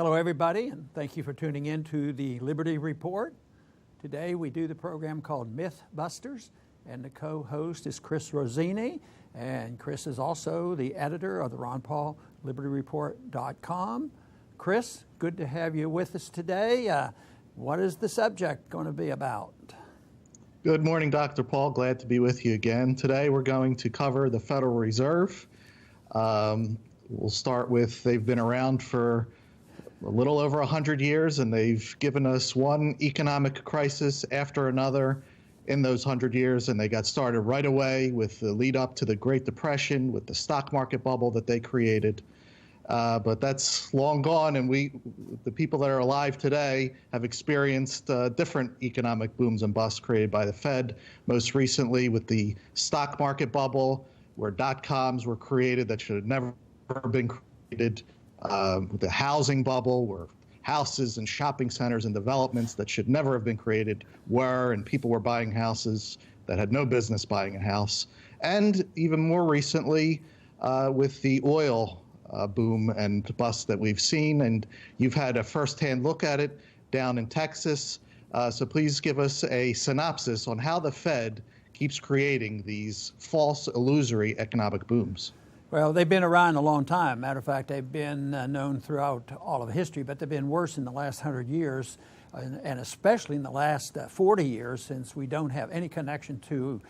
Hello, everybody, and thank you for tuning in to the Liberty Report. Today we do the program called Mythbusters, and the co-host is Chris Rossini, and Chris is also the editor of the RonPaulLibertyReport.com. Chris, good to have you with us today. What is the subject going to be about? Good morning, Dr. Paul. Glad to be with you again. Today we're going to cover the Federal Reserve. We'll start with they've been around for a little over 100 years, and they've given us one economic crisis after another in those 100 years, and they got started right away with the lead up to the Great Depression with the stock market bubble that they created. But that's long gone, and the people that are alive today have experienced different economic booms and busts created by the Fed, most recently with the stock market bubble, where dot-coms were created that should have never been created, with the housing bubble, where houses and shopping centers and developments that should never have been created were, and people were buying houses that had no business buying a house. And even more recently, with the oil boom and bust that we've seen, and you've had a firsthand look at it down in Texas. So please give us a synopsis on how the Fed keeps creating these false, illusory economic booms. Well, they've been around a long time. Matter of fact, they've been known throughout all of history, but they've been worse in the last 100 years, and especially in the last 40 years, since we don't have any connection to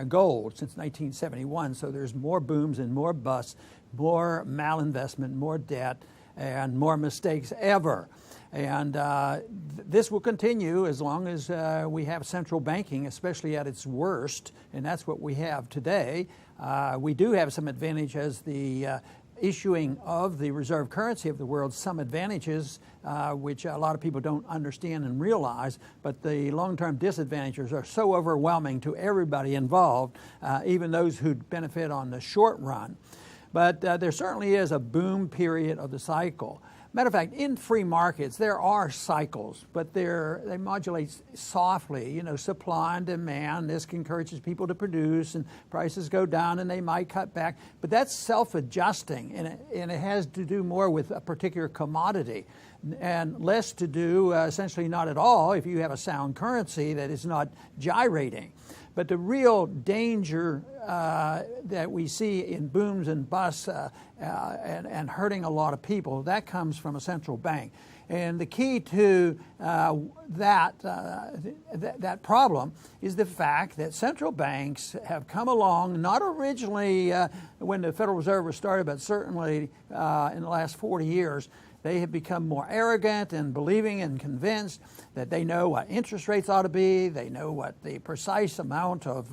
gold since 1971. So there's more booms and more busts, more malinvestment, more debt, and more mistakes ever. And this will continue as long as we have central banking, especially at its worst, and that's what we have today. We do have some advantage as the issuing of the reserve currency of the world, some advantages which a lot of people don't understand and realize, but the long-term disadvantages are so overwhelming to everybody involved, even those who benefit on the short run. But there certainly is a boom period of the cycle. Matter of fact, in free markets, there are cycles, but they modulate softly, supply and demand. This encourages people to produce, and prices go down, and they might cut back. But that's self-adjusting, and it has to do more with a particular commodity and less to do, essentially not at all, if you have a sound currency that is not gyrating. But the real danger that we see in booms and busts and hurting a lot of people, that comes from a central bank. And the key to that problem is the fact that central banks have come along, not originally when the Federal Reserve was started, but certainly in the last 40 years, they have become more arrogant and believing and convinced that they know what interest rates ought to be. They know what the precise amount of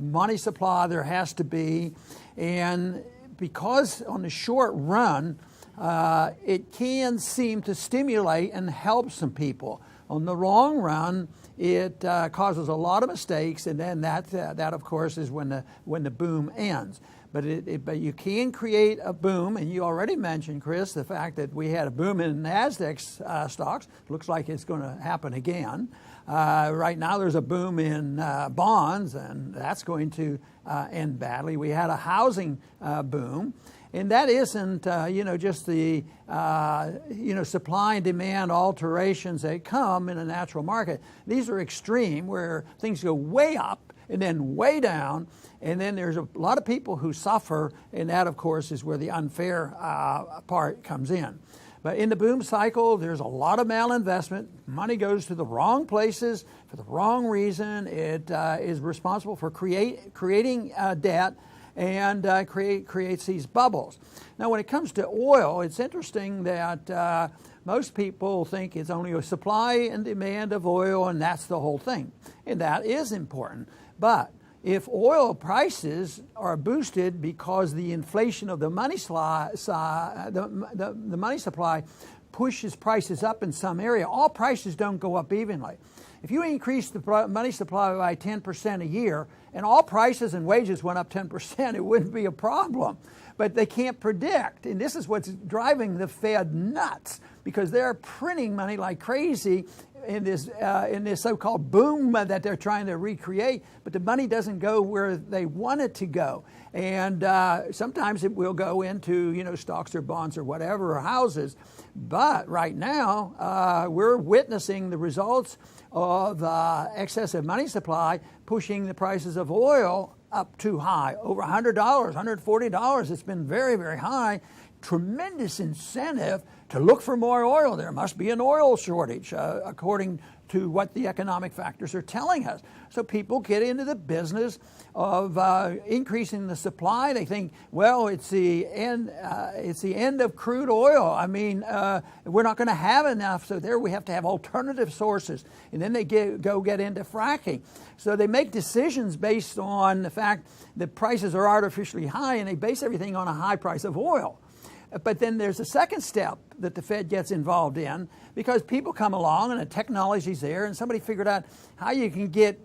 money supply there has to be. And because on the short run, it can seem to stimulate and help some people. On the long run, it causes a lot of mistakes, and then that of course is when the boom ends. But you can create a boom, and you already mentioned, Chris, the fact that we had a boom in NASDAQ stocks. Looks like it's going to happen again. Right now there's a boom in bonds, and that's going to end badly. We had a housing boom. And that isn't, just the, supply and demand alterations that come in a natural market. These are extreme, where things go way up and then way down, and then there's a lot of people who suffer, and that, of course, is where the unfair part comes in. But in the boom cycle, there's a lot of malinvestment. Money goes to the wrong places for the wrong reason. It is responsible for creating debt, and creates these bubbles. Now, when it comes to oil, it's interesting that most people think it's only a supply and demand of oil, and that's the whole thing. And that is important. But if oil prices are boosted because the inflation of the money supply, the money supply pushes prices up in some area, all prices don't go up evenly. If you increase the money supply by 10% a year and all prices and wages went up 10%, it wouldn't be a problem. But they can't predict. And this is what's driving the Fed nuts, because they're printing money like crazy in this so-called boom that they're trying to recreate, but the money doesn't go where they want it to go. And sometimes it will go into, stocks or bonds or whatever, or houses. But right now, we're witnessing the results of excessive money supply pushing the prices of oil up too high, over $100, $140. It's been very, very high. Tremendous incentive to look for more oil. There must be an oil shortage, according to what the economic factors are telling us. So people get into the business of increasing the supply. They think, well, it's the end of crude oil. I mean, we're not going to have enough, so there we have to have alternative sources. And then they get into fracking. So they make decisions based on the fact that prices are artificially high, and they base everything on a high price of oil. But then there's a second step that the Fed gets involved in, because people come along and the technology's there, and somebody figured out how you can get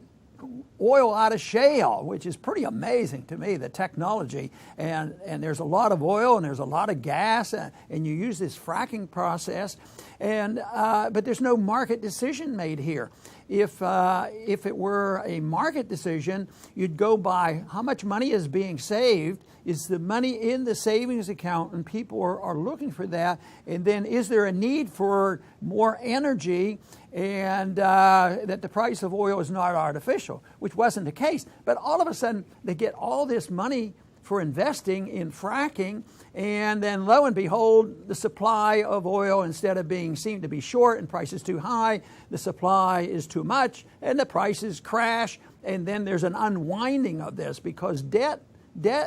oil out of shale, which is pretty amazing to me, the technology. And there's a lot of oil and there's a lot of gas, and you use this fracking process. But there's no market decision made here. If it were a market decision, you'd go by how much money is being saved. Is the money in the savings account, and people are looking for that? And then is there a need for more energy, and that the price of oil is not artificial, which wasn't the case. But all of a sudden, they get all this money for investing in fracking, and then lo and behold, the supply of oil, instead of seemed to be short and prices too high, the supply is too much, and the prices crash. And then there's an unwinding of this, because debt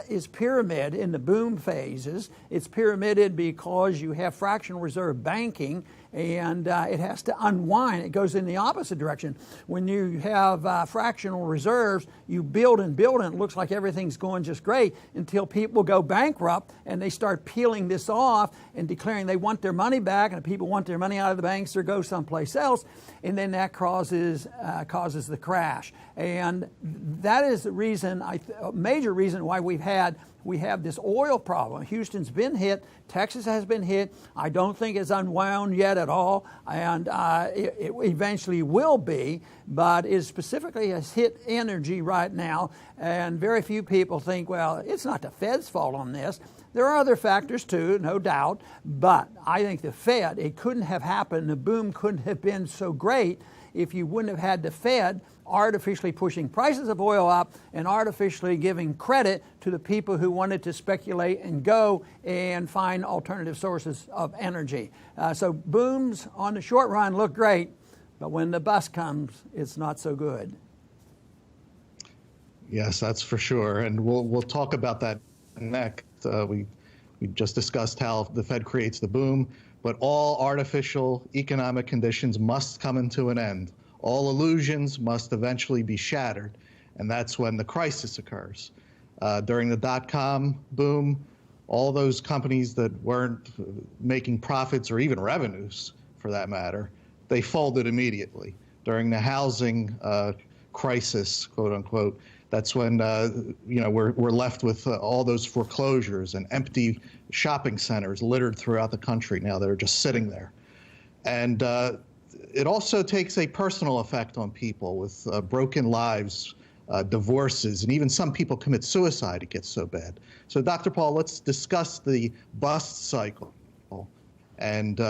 is pyramid in the boom phases. It's pyramided because you have fractional reserve banking, and it has to unwind. It goes in the opposite direction. When you have fractional reserves, you build and build, and it looks like everything's going just great until people go bankrupt and they start peeling this off and declaring they want their money back, and people want their money out of the banks or go someplace else, and then that causes the crash. And that is the reason, a major reason why we have this oil problem. Houston's been hit. Texas has been hit. I don't think it's unwound yet at all, and it eventually will be, but it specifically has hit energy right now, and very few people think, well, it's not the Fed's fault on this. There are other factors too, no doubt, but I think the Fed, it couldn't have happened, the boom couldn't have been so great if you wouldn't have had the Fed artificially pushing prices of oil up and artificially giving credit to the people who wanted to speculate and go and find alternative sources of energy. So booms on the short run look great, but when the bust comes, it's not so good. Yes, that's for sure, and we'll talk about that next. We just discussed how the Fed creates the boom, but all artificial economic conditions must come to an end. All illusions must eventually be shattered, and that's when the crisis occurs. During the dot-com boom, all those companies that weren't making profits or even revenues, for that matter, they folded immediately. During the housing crisis, quote unquote, that's when we're left with all those foreclosures and empty shopping centers littered throughout the country now that are just sitting there. And it also takes a personal effect on people with broken lives, divorces, and even some people commit suicide. It gets so bad. So, Dr. Paul, let's discuss the bust cycle. And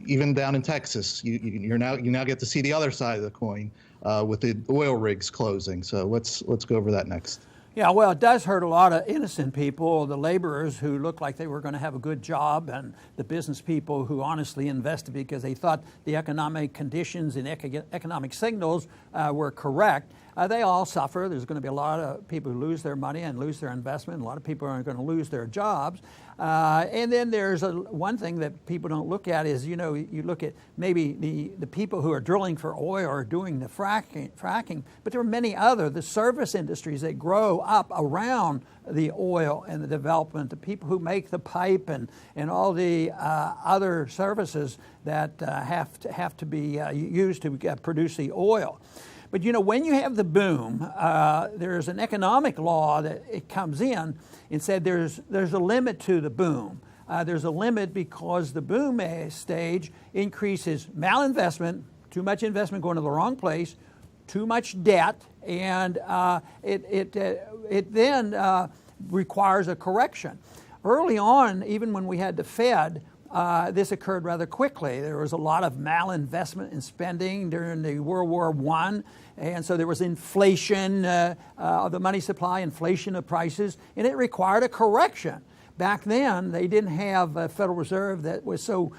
even down in Texas, you now get to see the other side of the coin with the oil rigs closing. So let's go over that next. Yeah, well, it does hurt a lot of innocent people, the laborers who looked like they were going to have a good job, and the business people who honestly invested because they thought the economic conditions and economic signals were correct. They all suffer. There's going to be a lot of people who lose their money and lose their investment. A lot of people are going to lose their jobs. And then there's one thing that people don't look at is, you look at maybe the people who are drilling for oil or doing the fracking, but there are many other, the service industries that grow up around the oil and the development, the people who make the pipe and all the other services that have to be used to produce the oil. But when you have the boom, there's an economic law that it comes in and said there's a limit to the boom. There's a limit because the boom stage increases malinvestment, too much investment going to the wrong place, too much debt, and it then requires a correction. Early on, even when we had the Fed, this occurred rather quickly. There was a lot of malinvestment in spending during the World War I, and so there was inflation of the money supply, inflation of prices, and it required a correction. Back then, they didn't have a Federal Reserve that was so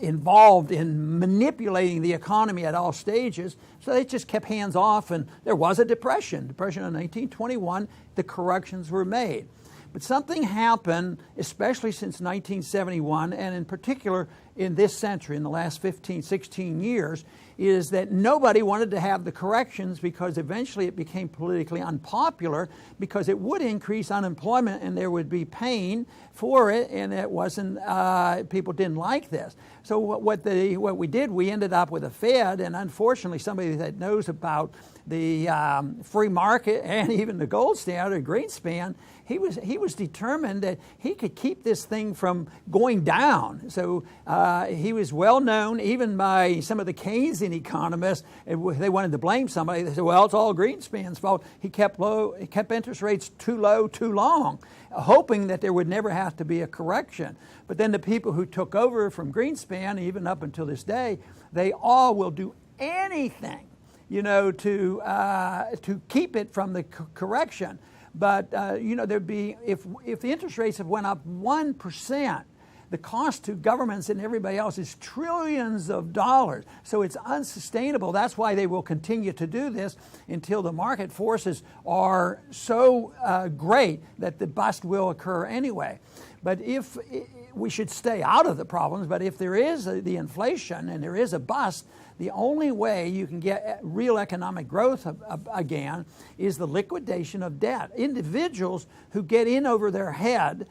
involved in manipulating the economy at all stages, so they just kept hands off, and there was a depression. Depression in 1921, the corrections were made. But something happened, especially since 1971, and in particular in this century, in the last 15, 16 years, is that nobody wanted to have the corrections because eventually it became politically unpopular because it would increase unemployment and there would be pain for it, and it wasn't, people didn't like this. So what we did, we ended up with a Fed, and unfortunately somebody that knows about the free market and even the gold standard, Greenspan, he was determined that he could keep this thing from going down. So he was well known even by some of the Keynesian economists. They wanted to blame somebody. They said, well, it's all Greenspan's fault. He kept interest rates too low too long, hoping that there would never have to be a correction. But then the people who took over from Greenspan, even up until this day, they all will do anything, to keep it from the correction. But there'd be, if the interest rates have went up 1%, the cost to governments and everybody else is trillions of dollars. So it's unsustainable. That's why they will continue to do this until the market forces are so great that the bust will occur anyway. But if we should stay out of the problems, but if there is the inflation and there is a bust, the only way you can get real economic growth again is the liquidation of debt. Individuals who get in over their head,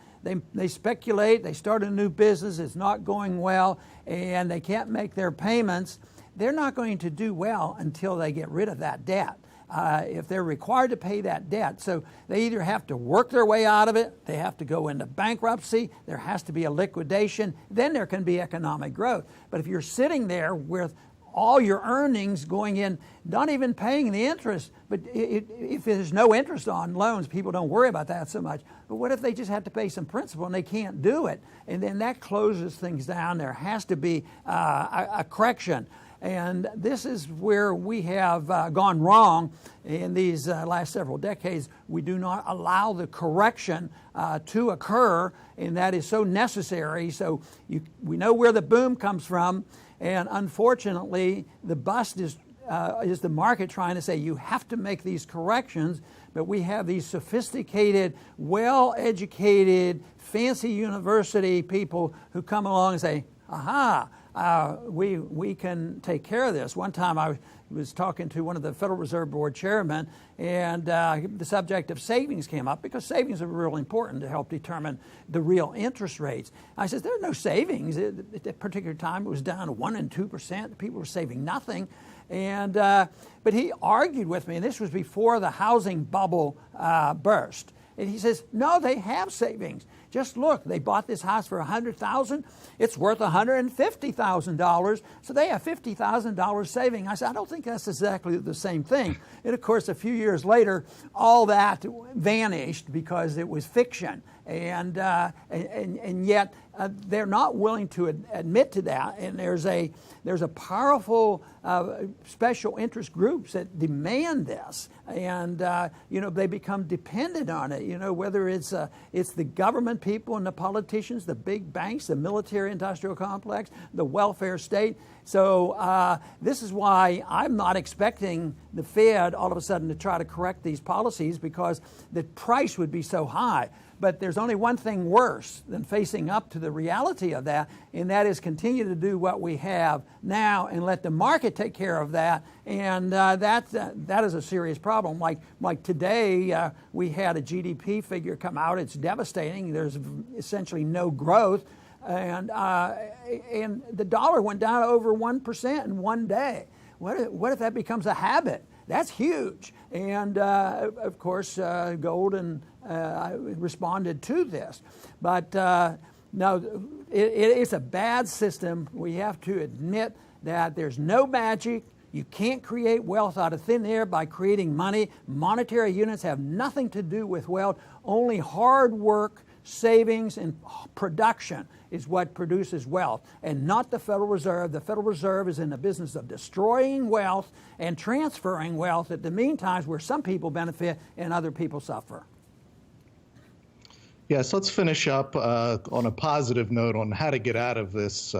they speculate, they start a new business, it's not going well, and they can't make their payments, they're not going to do well until they get rid of that debt. If they're required to pay that debt. So they either have to work their way out of it, they have to go into bankruptcy, there has to be a liquidation, then there can be economic growth. But if you're sitting there with all your earnings going in, not even paying the interest, but if there's no interest on loans, people don't worry about that so much. But what if they just have to pay some principal and they can't do it? And then that closes things down. There has to be a correction. And this is where we have gone wrong in these last several decades. We do not allow the correction to occur, and that is so necessary. So we know where the boom comes from, and unfortunately, the bust is the market trying to say you have to make these corrections, but we have these sophisticated, well-educated, fancy university people who come along and say, aha, we can take care of this. One time I was talking to one of the Federal Reserve Board chairmen, and the subject of savings came up because savings are real important to help determine the real interest rates. I said, there are no savings. At that particular time, it was down to 1% and 2%. People were saving nothing. And but he argued with me, and this was before the housing bubble burst. And he says, no, they have savings. Just look, they bought this house for $100,000. It's worth $150,000. So they have $50,000 saving. I said, I don't think that's exactly the same thing. And of course, a few years later, all that vanished because it was fiction. And yet they're not willing to admit to that. And there's a powerful special interest groups that demand this, and they become dependent on it. Whether it's the government people and the politicians, the big banks, the military-industrial complex, the welfare state. So this is why I'm not expecting the Fed all of a sudden to try to correct these policies, because the price would be so high. But there's only one thing worse than facing up to the reality of that, and that is continue to do what we have now and let the market take care of that. And that is a serious problem. Like today, we had a GDP figure come out. It's devastating. There's essentially no growth. And the dollar went down over 1% in one day. What if that becomes a habit? That's huge. And of course, gold and responded to this. But no, it's a bad system. We have to admit that there's no magic. You can't create wealth out of thin air by creating money. Monetary units have nothing to do with wealth. Only hard work, savings, and production is what produces wealth, and not the Federal Reserve. The Federal Reserve is in the business of destroying wealth and transferring wealth at the meantime where some people benefit and other people suffer. Yes, let's finish up on a positive note on how to get out of this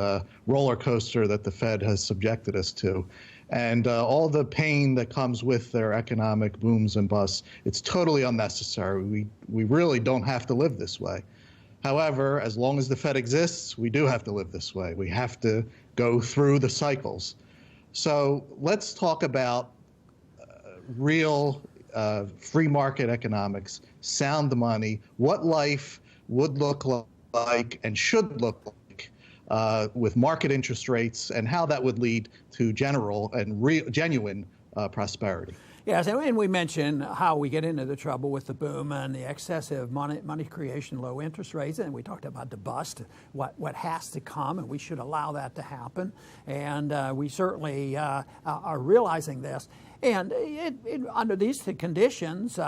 roller coaster that the Fed has subjected us to. And all the pain that comes with their economic booms and busts, it's totally unnecessary. We really don't have to live this way. However, as long as the Fed exists, we do have to live this way. We have to go through the cycles. So let's talk about real free market economics, sound money, what life would look like and should look like with market interest rates, and how that would lead to general and genuine prosperity. Yes, and we mentioned how we get into the trouble with the boom and the excessive money creation, low interest rates, and we talked about the bust, what has to come, and we should allow that to happen. And we certainly are realizing this. And under these conditions,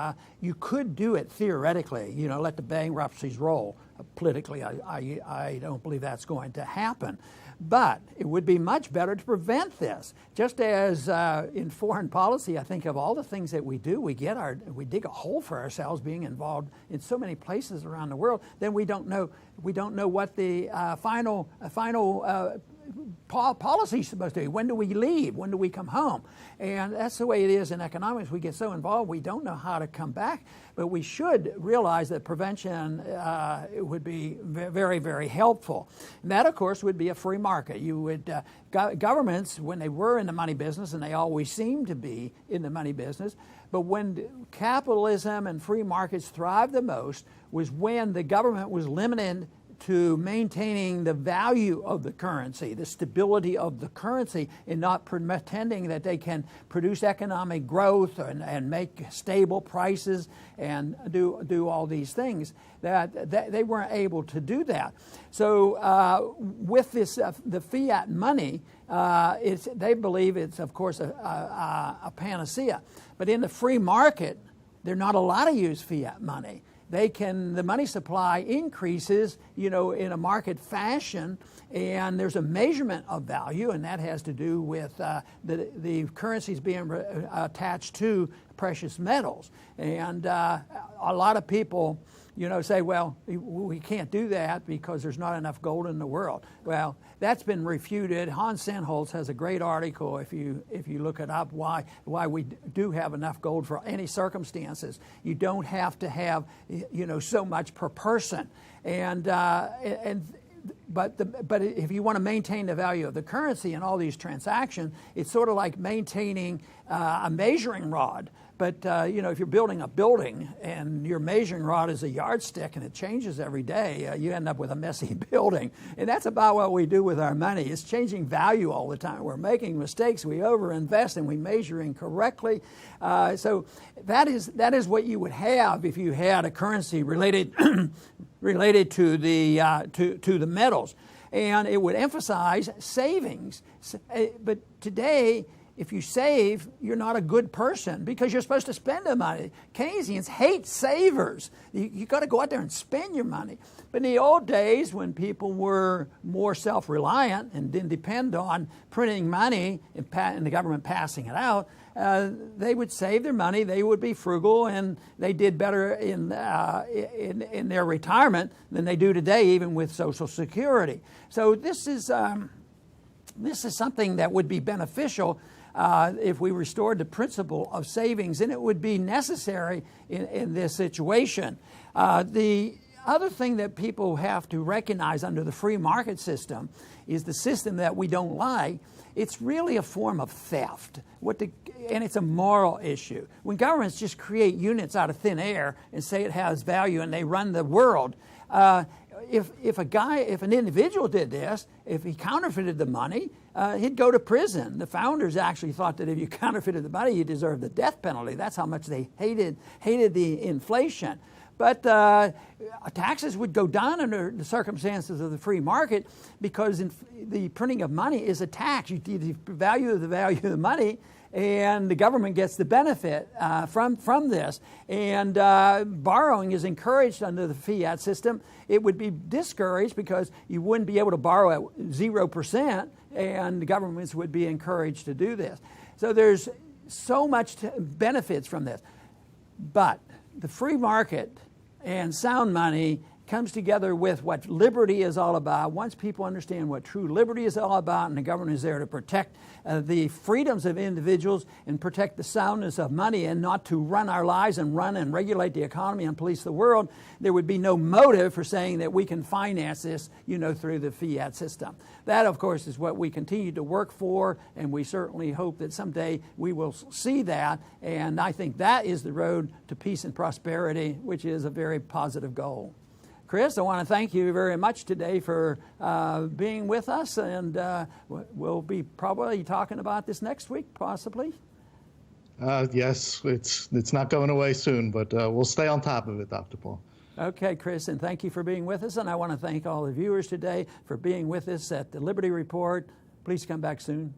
you could do it theoretically, let the bankruptcies roll. Politically, I don't believe that's going to happen. But it would be much better to prevent this. Just as in foreign policy, I think of all the things that we do, we dig a hole for ourselves being involved in so many places around the world. Then we don't know what the final policy is supposed to be. When do we leave? When do we come home? And that's the way it is in economics. We get so involved, we don't know how to come back. But we should realize that prevention would be very, very helpful. And that, of course, would be a free market. You would governments, when they were in the money business, and they always seem to be in the money business, but when capitalism and free markets thrived the most was when the government was limited to maintaining the value of the currency, the stability of the currency, and not pretending that they can produce economic growth and make stable prices and do all these things. That they weren't able to do that. So with this, the fiat money, they believe it's, of course, a panacea. But in the free market, they're not allowed to use fiat money. The money supply increases, in a market fashion, and there's a measurement of value, and that has to do with the currencies being attached to precious metals. And a lot of people, say, well, we can't do that because there's not enough gold in the world. Well, that's been refuted. Hans Sennholz has a great article, if you look it up, why we do have enough gold for any circumstances. You don't have to have, so much per person. But if you want to maintain the value of the currency in all these transactions, it's sort of like maintaining a measuring rod. But, if you're building a building and your measuring rod is a yardstick and it changes every day, you end up with a messy building. And that's about what we do with our money. It's changing value all the time. We're making mistakes. We overinvest and we measure incorrectly. So that is what you would have if you had a currency related related to the metals. And it would emphasize savings. But today, if you save, you're not a good person because you're supposed to spend the money. Keynesians hate savers. You got to go out there and spend your money. But in the old days, when people were more self-reliant and didn't depend on printing money and the government passing it out, they would save their money. They would be frugal, and they did better in their retirement than they do today, even with Social Security. So this is something that would be beneficial if we restored the principle of savings, and it would be necessary in this situation. The other thing that people have to recognize under the free market system is the system that we don't like. It's really a form of theft, and it's a moral issue. When governments just create units out of thin air and say it has value and they run the world, if an individual did this, if he counterfeited the money, he'd go to prison. The founders actually thought that if you counterfeited the money, you deserved the death penalty. That's how much they hated the inflation. But taxes would go down under the circumstances of the free market because the printing of money is a tax. You value of the money, and the government gets the benefit from this. And borrowing is encouraged under the fiat system. It would be discouraged because you wouldn't be able to borrow at 0%, and the governments would be encouraged to do this. So there's so much benefits from this. But the free market and sound money comes together with what liberty is all about. Once people understand what true liberty is all about, and the government is there to protect the freedoms of individuals and protect the soundness of money and not to run our lives and run and regulate the economy and police the world, there would be no motive for saying that we can finance this, through the fiat system. That, of course, is what we continue to work for, and we certainly hope that someday we will see that. And I think that is the road to peace and prosperity, which is a very positive goal. Chris, I want to thank you very much today for being with us, and we'll be probably talking about this next week, possibly. Yes, it's not going away soon, but we'll stay on top of it, Dr. Paul. Okay, Chris, and thank you for being with us, and I want to thank all the viewers today for being with us at the Liberty Report. Please come back soon.